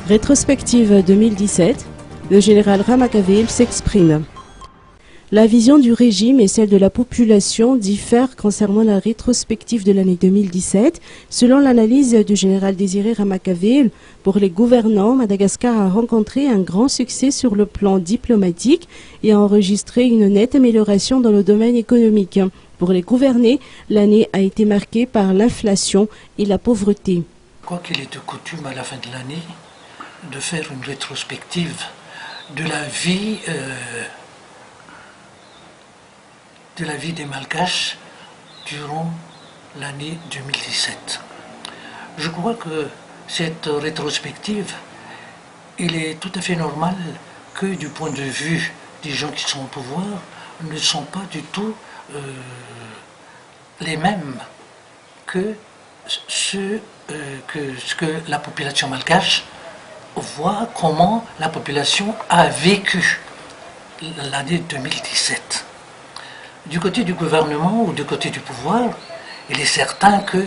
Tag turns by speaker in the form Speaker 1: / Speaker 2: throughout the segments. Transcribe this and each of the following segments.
Speaker 1: Rétrospective 2017, le général Ramakaville s'exprime. La vision du régime et celle de la population diffèrent concernant la rétrospective de l'année 2017. Selon l'analyse du général Désiré Ramakaville, pour les gouvernants, Madagascar a rencontré un grand succès sur le plan diplomatique et a enregistré une nette amélioration dans le domaine économique. Pour les gouvernés, l'année a été marquée par l'inflation et la pauvreté.
Speaker 2: Quoi qu'il est de coutume à la fin de l'année de faire une rétrospective de la vie des Malgaches durant l'année 2017. Je crois que cette rétrospective, il est tout à fait normal que du point de vue des gens qui sont au pouvoir, ne sont pas du tout les mêmes que ce que la population malgache voit, comment la population a vécu l'année 2017. Du côté du gouvernement ou du côté du pouvoir, il est certain que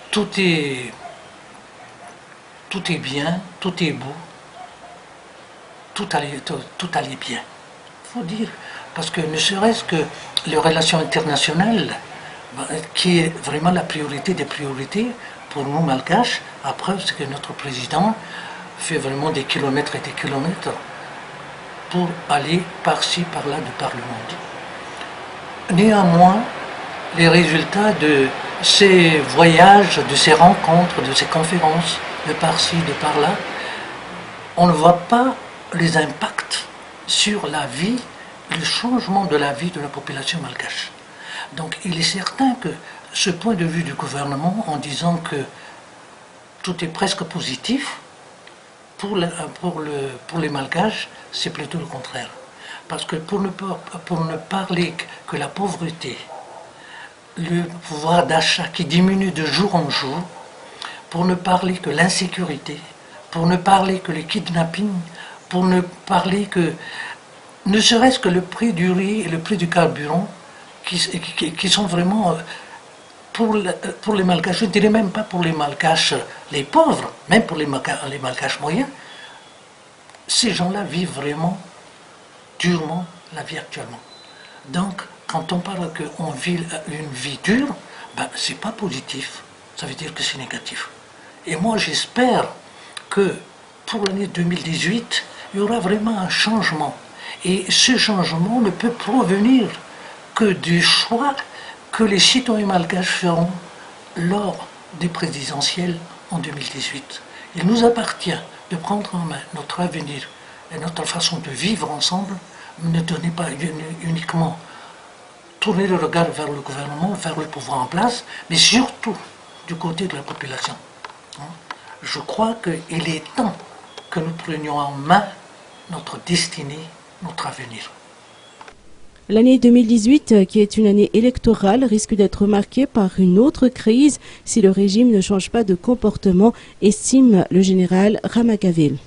Speaker 2: tout est bien, tout est beau, tout allait bien. Il faut dire, parce que ne serait-ce que les relations internationales, qui est vraiment la priorité des priorités pour nous Malgaches, après c'est que notre président fait vraiment des kilomètres et des kilomètres pour aller par-ci, par-là, de par le monde. Néanmoins, les résultats de ces voyages, de ces rencontres, de ces conférences, de par-ci, de par-là, on ne voit pas les impacts sur la vie, le changement de la vie de la population malgache. Donc il est certain que ce point de vue du gouvernement, en disant que tout est presque positif, pour les Malgaches, c'est plutôt le contraire. Parce que pour ne parler que la pauvreté, le pouvoir d'achat qui diminue de jour en jour, pour ne parler que l'insécurité, pour ne parler que les kidnappings, pour ne parler que, ne serait-ce que le prix du riz et le prix du carburant, qui sont vraiment pour les Malgaches, je ne dirais même pas pour les Malgaches les pauvres, même pour les Malgaches moyens, ces gens-là vivent vraiment durement la vie actuellement. Donc, quand on parle qu'on vit une vie dure, c'est pas positif, ça veut dire que c'est négatif. Et moi j'espère que pour l'année 2018, il y aura vraiment un changement. Et ce changement ne peut provenir que du choix que les citoyens malgaches feront lors des présidentielles en 2018. Il nous appartient de prendre en main notre avenir et notre façon de vivre ensemble, ne donnez pas uniquement tourner le regard vers le gouvernement, vers le pouvoir en place, mais surtout du côté de la population. Je crois qu'il est temps que nous prenions en main notre destinée, notre avenir.
Speaker 1: L'année 2018, qui est une année électorale, risque d'être marquée par une autre crise si le régime ne change pas de comportement, estime le général Ramakaville.